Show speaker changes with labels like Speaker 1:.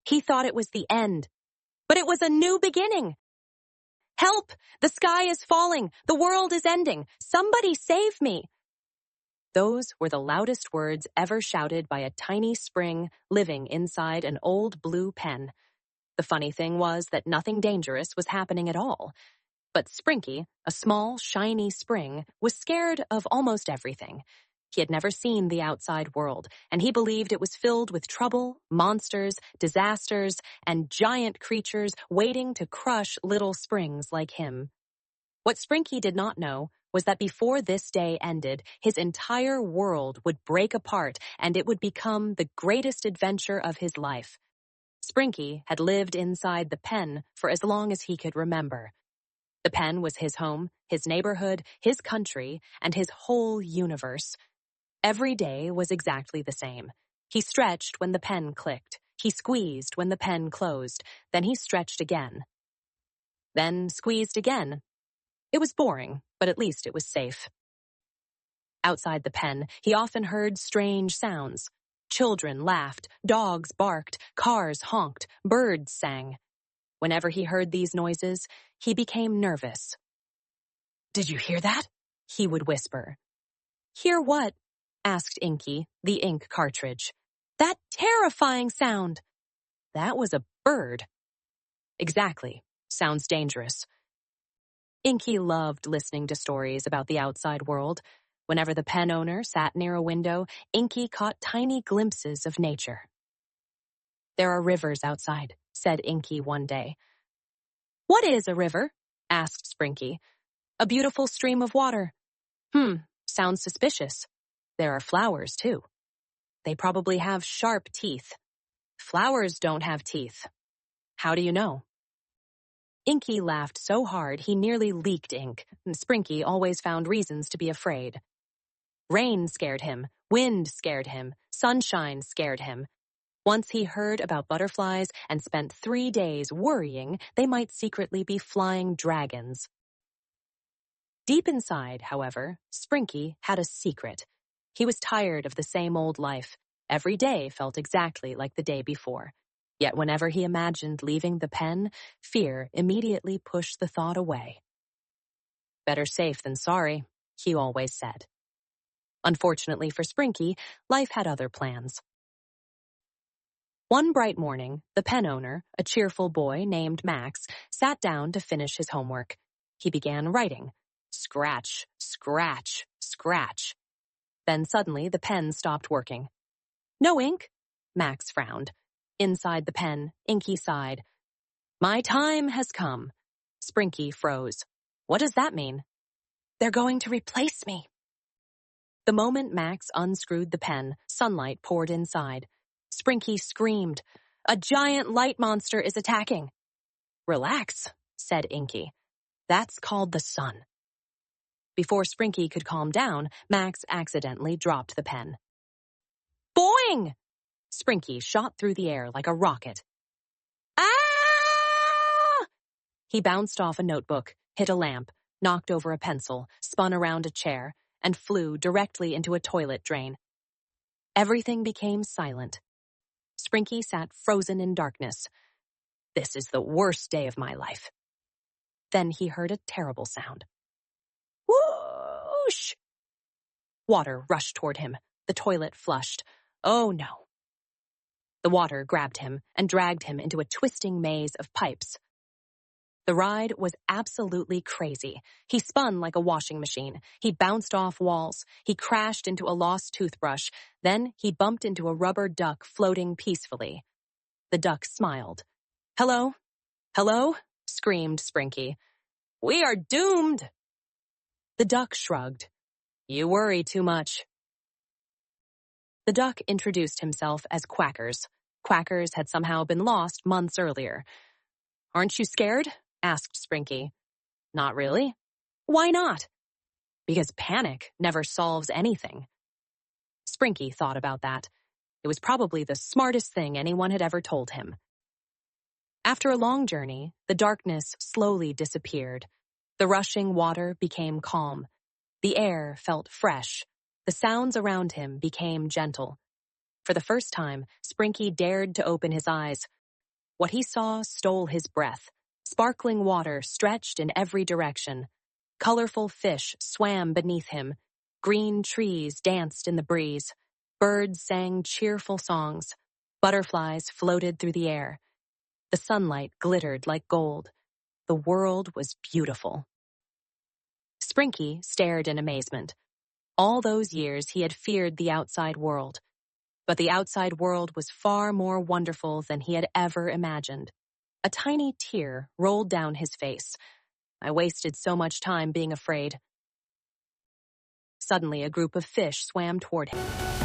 Speaker 1: He thought it was the end, but it was a new beginning. Help! The sky is falling. The world is ending. Somebody save me. Those were the loudest words ever shouted by a tiny spring living inside an old blue pen. The funny thing was that nothing dangerous was happening at all. But Sprinky, a small, shiny spring, was scared of almost everything. He had never seen the outside world, and he believed it was filled with trouble, monsters, disasters, and giant creatures waiting to crush little springs like him. What Sprinky did not know was that before this day ended, his entire world would break apart and it would become the greatest adventure of his life. Sprinky had lived inside the pen for as long as he could remember. The pen was his home, his neighborhood, his country, and his whole universe. Every day was exactly the same. He stretched when the pen clicked. He squeezed when the pen closed. Then he stretched again. Then squeezed again. It was boring, but at least it was safe. Outside the pen, he often heard strange sounds. Children laughed, dogs barked, cars honked, birds sang. Whenever he heard these noises, he became nervous. "Did you hear that?" he would whisper. "Hear what?" asked Inky, the ink cartridge. "That terrifying sound." "That was a bird." "Exactly. Sounds dangerous." Inky loved listening to stories about the outside world. Whenever the pen owner sat near a window, Inky caught tiny glimpses of nature. "There are rivers outside," said Inky one day. "What is a river?" asked Sprinky. "A beautiful stream of water." Sounds suspicious. There are flowers, too. They probably have sharp teeth." "Flowers don't have teeth." "How do you know?" Inky laughed so hard he nearly leaked ink, and Sprinky always found reasons to be afraid. Rain scared him, wind scared him, sunshine scared him. Once he heard about butterflies and spent 3 days worrying they might secretly be flying dragons. Deep inside, however, Sprinky had a secret. He was tired of the same old life. Every day felt exactly like the day before. Yet whenever he imagined leaving the pen, fear immediately pushed the thought away. "Better safe than sorry," he always said. Unfortunately for Sprinky, life had other plans. One bright morning, the pen owner, a cheerful boy named Max, sat down to finish his homework. He began writing. Scratch, scratch, scratch. Then suddenly the pen stopped working. "No ink?" Max frowned. Inside the pen, Inky sighed. "My time has come." Sprinky froze. "What does that mean?" "They're going to replace me." The moment Max unscrewed the pen, sunlight poured inside. Sprinky screamed. "A giant light monster is attacking." "Relax," said Inky. "That's called the sun." Before Sprinky could calm down, Max accidentally dropped the pen. Boing! Sprinky shot through the air like a rocket. Ah! He bounced off a notebook, hit a lamp, knocked over a pencil, spun around a chair, and flew directly into a toilet drain. Everything became silent. Sprinky sat frozen in darkness. This is the worst day of my life. Then he heard a terrible sound. Whoosh! Water rushed toward him. The toilet flushed. Oh no. The water grabbed him and dragged him into a twisting maze of pipes. The ride was absolutely crazy. He spun like a washing machine. He bounced off walls. He crashed into a lost toothbrush. Then he bumped into a rubber duck floating peacefully. The duck smiled. Hello? Hello? Screamed Sprinky. We are doomed! The duck shrugged. You worry too much. The duck introduced himself as Quackers. Quackers had somehow been lost months earlier. Aren't you scared? Asked Sprinky. Not really. Why not? Because panic never solves anything. Sprinky thought about that. It was probably the smartest thing anyone had ever told him. After a long journey, the darkness slowly disappeared. The rushing water became calm. The air felt fresh. The sounds around him became gentle. For the first time, Sprinky dared to open his eyes. What he saw stole his breath. Sparkling water stretched in every direction. Colorful fish swam beneath him. Green trees danced in the breeze. Birds sang cheerful songs. Butterflies floated through the air. The sunlight glittered like gold. The world was beautiful. Sprinky stared in amazement. All those years he had feared the outside world. But the outside world was far more wonderful than he had ever imagined. A tiny tear rolled down his face. I wasted so much time being afraid. Suddenly, a group of fish swam toward him.